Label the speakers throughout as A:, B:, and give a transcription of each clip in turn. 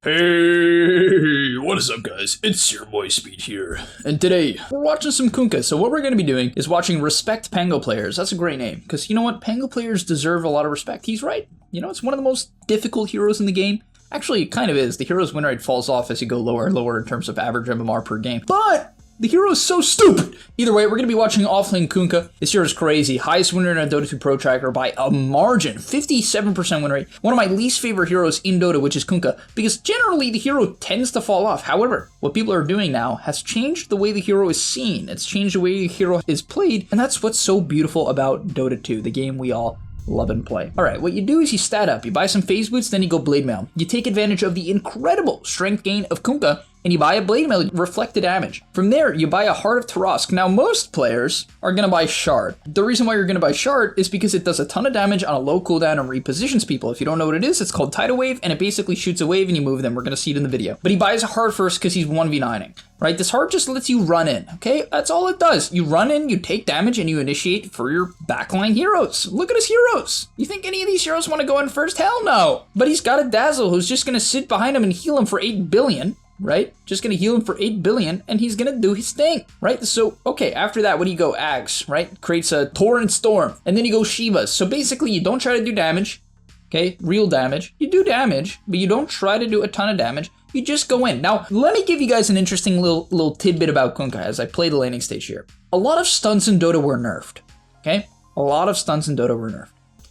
A: Hey, what is up guys? It's your boy Speed here. And today, we're watching some Kunkka. So what we're going to be doing is watching Respect Pango Players. That's a great name. Because you know what? Pango players deserve a lot of respect. He's right. You know, it's one of the most difficult heroes in the game. Actually, it kind of is. The hero's win rate falls off as you go lower and lower in terms of average MMR per game. But the hero is so stupid! Either way, we're going to be watching offlane Kunkka. This hero is crazy. Highest win rate on Dota 2 Pro Tracker by a margin. 57% win rate. One of my least favorite heroes in Dota, which is Kunkka, because generally the hero tends to fall off. However, what people are doing now has changed the way the hero is seen. It's changed the way the hero is played, and that's what's so beautiful about Dota 2, the game we all love and play. Alright, what you do is you stat up, you buy some phase boots, then you go blade mail. You take advantage of the incredible strength gain of Kunkka, and you buy a blade mail, reflect the damage. From there, you buy a Heart of Tarask. Now, most players are gonna buy Shard. The reason why you're gonna buy Shard is because it does a ton of damage on a low cooldown and repositions people. If you don't know what it is, it's called Tidal Wave, and it basically shoots a wave and you move them. We're gonna see it in the video. But he buys a Heart first because he's 1v9ing, right? This Heart just lets you run in, okay? That's all it does. You run in, you take damage, and you initiate for your backline heroes. Look at his heroes. You think any of these heroes want to go in first? Hell no. But he's got a Dazzle who's just gonna sit behind him and heal him for 8 billion. Right? Just gonna heal him for 8 billion and he's gonna do his thing, right? So, okay, after that, what do you go? Ags, right? Creates a Torrent Storm, and then you go Shivas. So basically, you don't try to do damage, okay? Real damage. You do damage, but you don't try to do a ton of damage. You just go in. Now, let me give you guys an interesting little tidbit about Kunkka as I play the laning stage here. A lot of stunts in Dota were nerfed, okay? A lot of stunts in Dota were nerfed.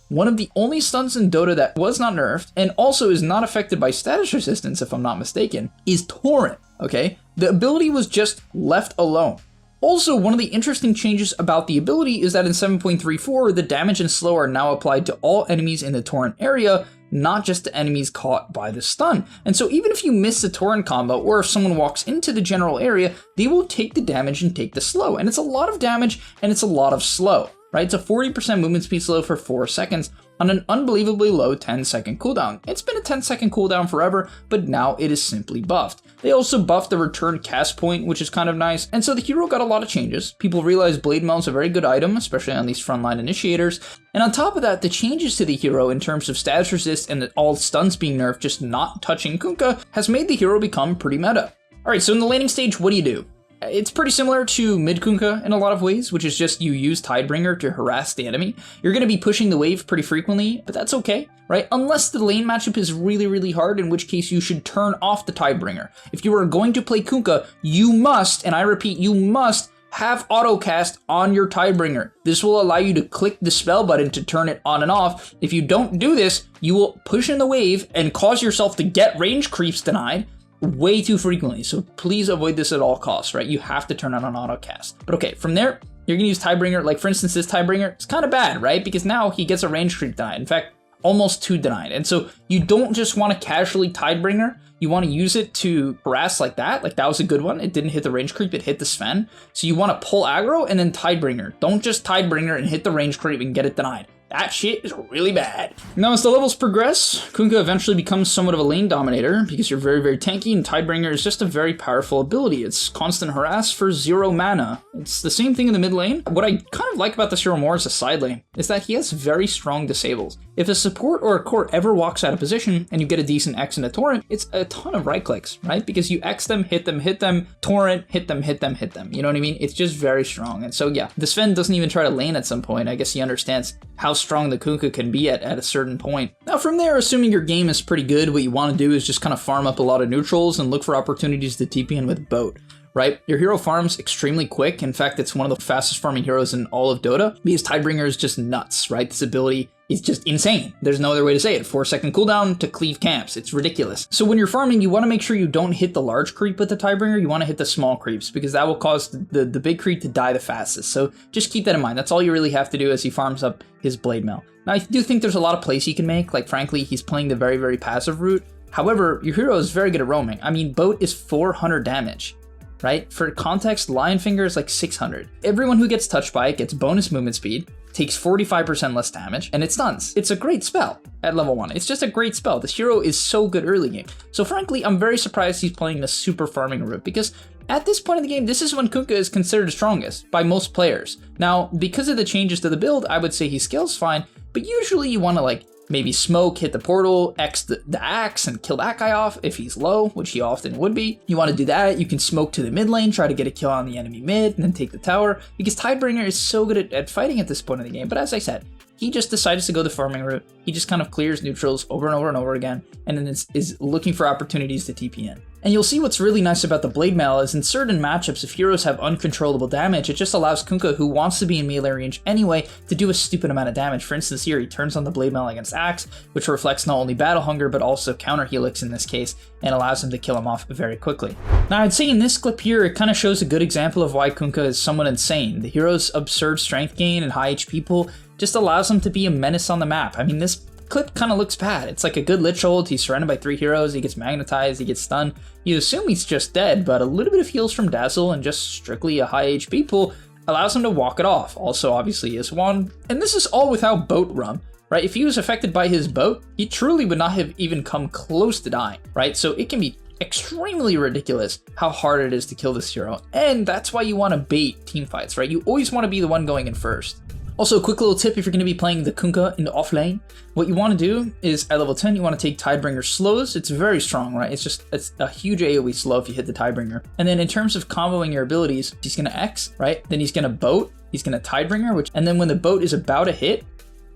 A: One of the only stunts in Dota that was not nerfed, and also is not affected by status resistance, if I'm not mistaken, is Torrent, okay? The ability was just left alone. Also, one of the interesting changes about the ability is that in 7.34, the damage and slow are now applied to all enemies in the Torrent area, not just to enemies caught by the stun. And so even if you miss the Torrent combo, or if someone walks into the general area, they will take the damage and take the slow. And it's a lot of damage, and it's a lot of slow. Right, it's a 40% movement speed slow for 4 seconds on an unbelievably low 10-second cooldown. It's been a 10-second cooldown forever, but now it is simply buffed. They also buffed the return cast point, which is kind of nice, and so the hero got a lot of changes. People realized Blade Mail is a very good item, especially on these frontline initiators, and on top of that, the changes to the hero in terms of status resist and all stuns being nerfed, just not touching Kunkka, has made the hero become pretty meta. Alright, so in the laning stage, what do? It's pretty similar to mid Kunkka in a lot of ways, which is just you use Tidebringer to harass the enemy. You're going to be pushing the wave pretty frequently, but that's okay, right? Unless the lane matchup is really, really hard, in which case you should turn off the Tidebringer. If you are going to play Kunkka, you must, and I repeat, you must have autocast on your Tidebringer. This will allow you to click the spell button to turn it on and off. If you don't do this, you will push in the wave and cause yourself to get range creeps denied way too frequently, so please avoid this at all costs, right? You have to turn on autocast. But okay, from there, you're gonna use Tidebringer. Like for instance, this Tidebringer, it's kind of bad, right? Because now he gets a range creep denied. In fact, almost 2 denied. And so you don't just want to casually Tidebringer, you want to use it to harass like that. Like that was a good one. It didn't hit the range creep, it hit the Sven. So you want to pull aggro and then Tidebringer. Don't just Tidebringer and hit the range creep and get it denied. That shit is really bad. Now, as the levels progress, Kunkka eventually becomes somewhat of a lane dominator because you're very, very tanky, and Tidebringer is just a very powerful ability. It's constant harass for 0 mana. It's the same thing in the mid lane. What I kind of like about this hero more as a side lane is that he has very strong disables. If a support or a core ever walks out of position and you get a decent X in a Torrent, it's a ton of right clicks, right? Because you X them, hit them, Torrent, hit them. You know what I mean? It's just very strong. And so yeah, the Sven doesn't even try to lane at some point. I guess he understands how strong the Kunkka can be at a certain point. Now from there, assuming your game is pretty good, what you want to do is just kind of farm up a lot of neutrals and look for opportunities to TP in with Boat, right? Your hero farms extremely quick. In fact, it's one of the fastest farming heroes in all of Dota because Tidebringer is just nuts, right? This ability is just insane. There's no other way to say it. 4-second cooldown to cleave camps. It's ridiculous. So when you're farming, you want to make sure you don't hit the large creep with the Tidebringer. You want to hit the small creeps because that will cause the big creep to die the fastest. So just keep that in mind. That's all you really have to do as he farms up his Blade Mail. Now, I do think there's a lot of plays he can make. Like, frankly, he's playing the very, very passive route. However, your hero is very good at roaming. I mean, Boat is 400 damage. Right? For context, Lionfinger is like 600. Everyone who gets touched by it gets bonus movement speed, takes 45% less damage, and it stuns. It's a great spell at level 1. It's just a great spell. This hero is so good early game. So frankly, I'm very surprised he's playing the super farming route because at this point in the game, this is when Kunkka is considered strongest by most players. Now, because of the changes to the build, I would say he scales fine, but usually you want to like maybe smoke, hit the portal, X the axe, and kill that guy off if he's low, which he often would be. You want to do that, you can smoke to the mid lane, try to get a kill on the enemy mid, and then take the tower, because Tidebringer is so good at fighting at this point in the game. But as I said, he just decides to go the farming route. He just kind of clears neutrals over and over and over again, and then is looking for opportunities to TP in. And you'll see what's really nice about the Blade Mail is in certain matchups, if heroes have uncontrollable damage, it just allows Kunkka, who wants to be in melee range anyway, to do a stupid amount of damage. For instance, here he turns on the Blade Mail against Axe, which reflects not only battle hunger, but also counter helix in this case, and allows him to kill him off very quickly. Now, I'd say in this clip here, it kind of shows a good example of why Kunkka is somewhat insane. The hero's absurd strength gain and high HP pool just allows him to be a menace on the map. I mean, this clip kind of looks bad. It's like a good Lich ult, he's surrounded by 3 heroes, he gets magnetized, he gets stunned. You assume he's just dead, but a little bit of heals from Dazzle and just strictly a high HP pool allows him to walk it off. Also, obviously, his wand. And this is all without boat rum, right? If he was affected by his boat, he truly would not have even come close to dying, right? So it can be extremely ridiculous how hard it is to kill this hero. And that's why you want to bait team fights, right? You always want to be the one going in first. Also, a quick little tip if you're going to be playing the Kunkka in the off lane, what you want to do is at level 10, you want to take Tidebringer slows. It's very strong, right? It's a huge AoE slow if you hit the Tidebringer. And then in terms of comboing your abilities, he's going to X, right? Then he's going to boat, he's going to Tidebringer, and then when the boat is about to hit,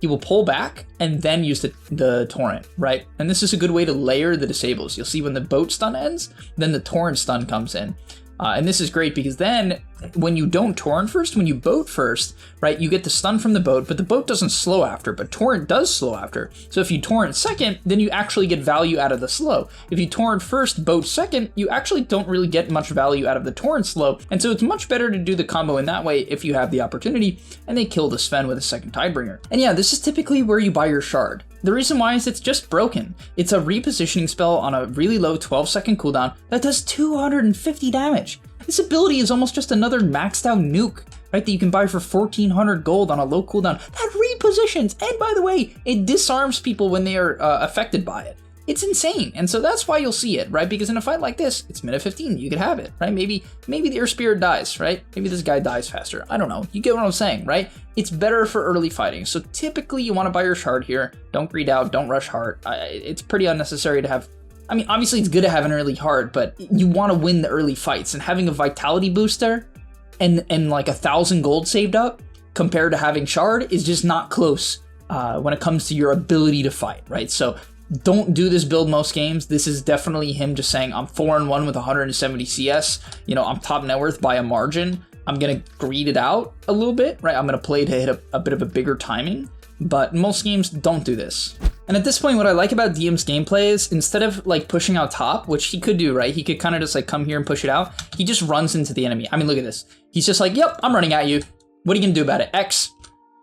A: he will pull back and then use the torrent, right? And this is a good way to layer the disables. You'll see when the boat stun ends, then the torrent stun comes in. And this is great because then when you don't torrent first, when you boat first, right, you get the stun from the boat, but the boat doesn't slow after, but torrent does slow after. So if you torrent second, then you actually get value out of the slow. If you torrent first, boat second, you actually don't really get much value out of the torrent slow. And so it's much better to do the combo in that way if you have the opportunity, and they kill the Sven with a second Tidebringer. And yeah, this is typically where you buy your shard. The reason why is it's just broken. It's a repositioning spell on a really low 12-second cooldown that does 250 damage. This ability is almost just another maxed out nuke, right, that you can buy for 1400 gold on a low cooldown. That repositions, and by the way, it disarms people when they are affected by it. It's insane, and so that's why you'll see it, right? Because in a fight like this, it's minute 15, you could have it, right? Maybe the Earth Spirit dies, right? Maybe this guy dies faster. I don't know. You get what I'm saying, right? It's better for early fighting. So typically you want to buy your shard here. Don't greed out, don't rush hard. It's pretty unnecessary to have. I mean, obviously it's good to have an early hard, but you want to win the early fights, and having a vitality booster and like 1,000 gold saved up compared to having shard is just not close when it comes to your ability to fight, right? So don't do this build most games. This is definitely him just saying, I'm 4-1 with 170 CS. You know, I'm top net worth by a margin. I'm going to greed it out a little bit, right? I'm going to play to hit a bit of a bigger timing, but most games don't do this. And at this point, what I like about Diem's gameplay is instead of like pushing out top, which he could do, right? He could kind of just like come here and push it out. He just runs into the enemy. I mean, look at this. He's just like, yep, I'm running at you. What are you going to do about it? X,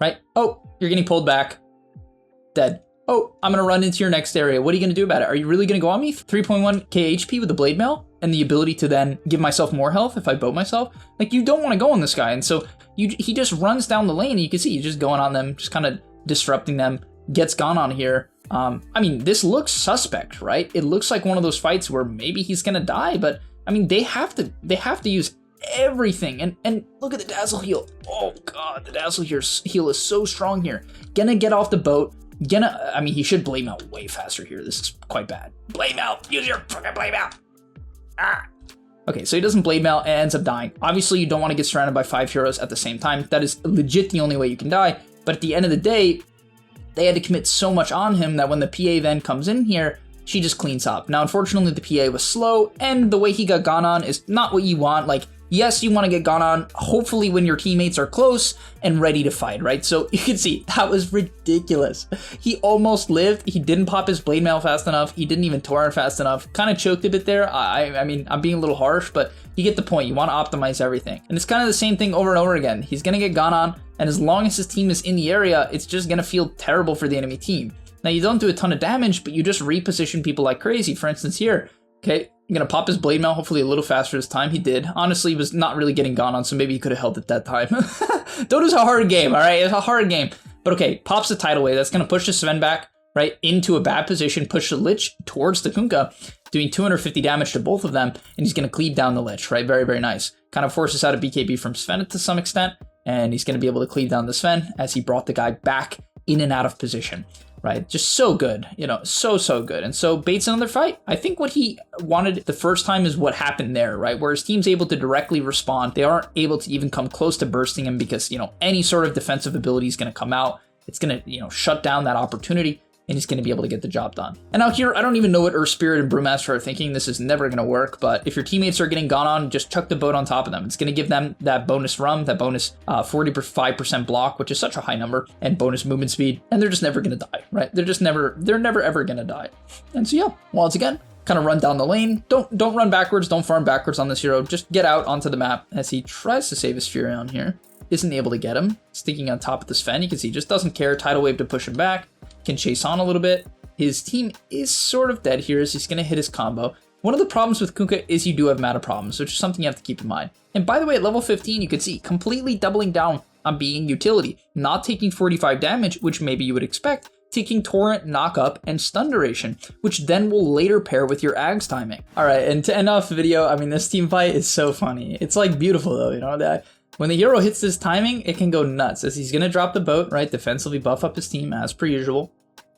A: right? Oh, you're getting pulled back. Dead. Oh, I'm going to run into your next area. What are you going to do about it? Are you really going to go on me? 3.1k HP with the Blade Mail and the ability to then give myself more health if I boat myself. Like, you don't want to go on this guy. And so he just runs down the lane, and you can see he's just going on them, just kind of disrupting them, gets gone on here. I mean, this looks suspect, right? It looks like one of those fights where maybe he's going to die, but I mean, they have to use everything. And look at the Dazzle heal. Oh God, the Dazzle heal is so strong here. Gonna get off the boat. I mean, he should Blade Mail way faster here. This is quite bad. Blade Mail, use your fucking Blade Mail. Ah. Okay, so he doesn't Blade Mail and ends up dying. Obviously, you don't want to get surrounded by 5 heroes at the same time. That is legit the only way you can die. But at the end of the day, they had to commit so much on him that when the PA then comes in here, she just cleans up. Now, unfortunately, the PA was slow, and the way he got gone on is not what you want. Like, yes, you want to get gone on, hopefully when your teammates are close and ready to fight, right? So you can see, that was ridiculous. He almost lived. He didn't pop his Blade Mail fast enough. He didn't even torrent fast enough. Kind of choked a bit there. I mean, I'm being a little harsh, but you get the point. You want to optimize everything. And it's kind of the same thing over and over again. He's going to get gone on, and as long as his team is in the area, it's just going to feel terrible for the enemy team. Now, you don't do a ton of damage, but you just reposition people like crazy. For instance, here, okay, I'm going to pop his Blade Mail, hopefully a little faster this time. He did. Honestly, he was not really getting gone on, so maybe he could have held it that time. Dota's a hard game, all right? It's a hard game. But okay, pops the Tidal Wave. That's going to push the Sven back, right, into a bad position, push the Lich towards the Kunkka, doing 250 damage to both of them, and he's going to cleave down the Lich, right? Very, very nice. Kind of forces out a BKB from Sven to some extent, and he's going to be able to cleave down the Sven as he brought the guy back in and out of position. right? Just so good, you know, so good. And so baits another fight. I think what he wanted the first time is what happened there, right? Where his team's able to directly respond. They aren't able to even come close to bursting him because, you know, any sort of defensive ability is going to come out. It's going to, you know, shut down that opportunity, and he's going to be able to get the job done. And out here, I don't even know what Earth Spirit and Brewmaster are thinking. This is never going to work, but if your teammates are getting gone on, just chuck the boat on top of them. It's going to give them that bonus rum, that bonus 45% block, which is such a high number, and bonus movement speed, and they're just never going to die, right? They're never ever going to die. And so yeah, once again, kind of run down the lane. Don't run backwards, don't farm backwards on this hero. Just get out onto the map as he tries to save his Furion here. Isn't able to get him. Sticking on top of this Sven, you can see he just doesn't care. Tidal Wave to push him back. Can chase on a little bit. His team is sort of dead here as he's going to hit his combo. One of the problems with Kunkka is you do have mana problems, which is something you have to keep in mind. And by the way, at level 15, you can see completely doubling down on being utility, not taking 45 damage, which maybe you would expect, taking Torrent, Knock Up, and Stun Duration, which then will later pair with your Ags timing. All right, and to end off the video, I mean, this team fight is so funny. It's like beautiful though, you know, that when the hero hits this timing, it can go nuts as he's going to drop the boat, right? Defensively buff up his team as per usual.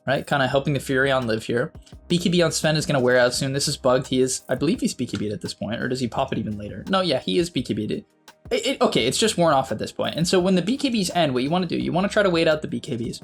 A: Right, kind of helping the Furion live here. BKB on Sven is going to wear out soon. This is bugged. He is, I believe he's BKB'd at this point, or does he pop it even later? No, yeah, he is BKB'd. Okay, it's just worn off at this point. And so when the BKBs end, what you want to do, you want to try to wait out the BKBs.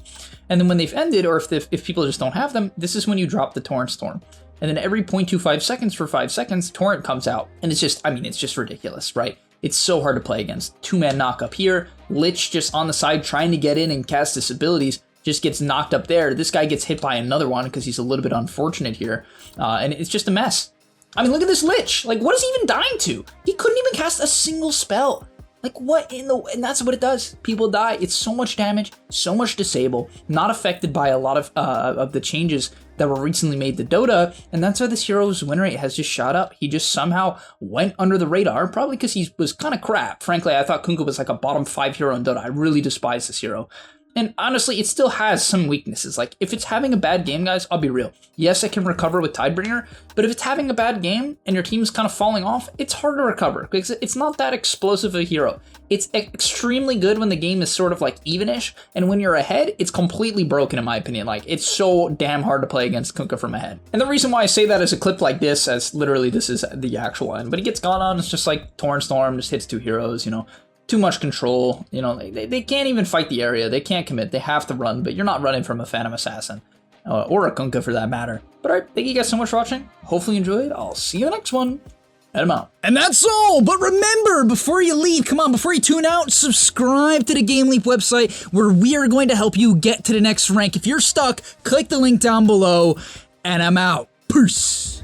A: And then when they've ended, or if people just don't have them, this is when you drop the Torrent Storm. And then every 0.25 seconds for 5 seconds, Torrent comes out. And it's just, I mean, it's just ridiculous, right? It's so hard to play against. 2-man knock up here. Lich just on the side trying to get in and cast his abilities. Just gets knocked up there. This guy gets hit by another one because he's a little bit unfortunate here. And it's just a mess. I mean, look at this Lich. Like, what is he even dying to? He couldn't even cast a single spell. Like, what in the... And that's what it does. People die. It's so much damage, so much disable, not affected by a lot of the changes that were recently made to Dota. And that's why this hero's win rate has just shot up. He just somehow went under the radar, probably because he was kind of crap. Frankly, I thought Kunkka was like a bottom 5 hero in Dota. I really despise this hero. And honestly, it still has some weaknesses. Like, if it's having a bad game, guys, I'll be real. Yes, it can recover with Tidebringer, but if it's having a bad game and your team's kind of falling off, it's hard to recover because it's not that explosive a hero. It's extremely good when the game is sort of like evenish, and when you're ahead, it's completely broken in my opinion. Like, it's so damn hard to play against Kunkka from ahead. And the reason why I say that is a clip like this, as literally this is the actual end, but he gets gone on, it's just like Torrent Storm, just hits 2 heroes, you know. Too much control, you know, they can't even fight the area, they can't commit, they have to run, but you're not running from a Phantom Assassin, or a Kunkka for that matter. But alright, thank you guys so much for watching, hopefully you enjoyed, I'll see you in the next one, and I'm out.
B: And that's all, but remember, before you leave, come on, before you tune out, subscribe to the Game Leap website, where we are going to help you get to the next rank. If you're stuck, click the link down below, and I'm out. Peace.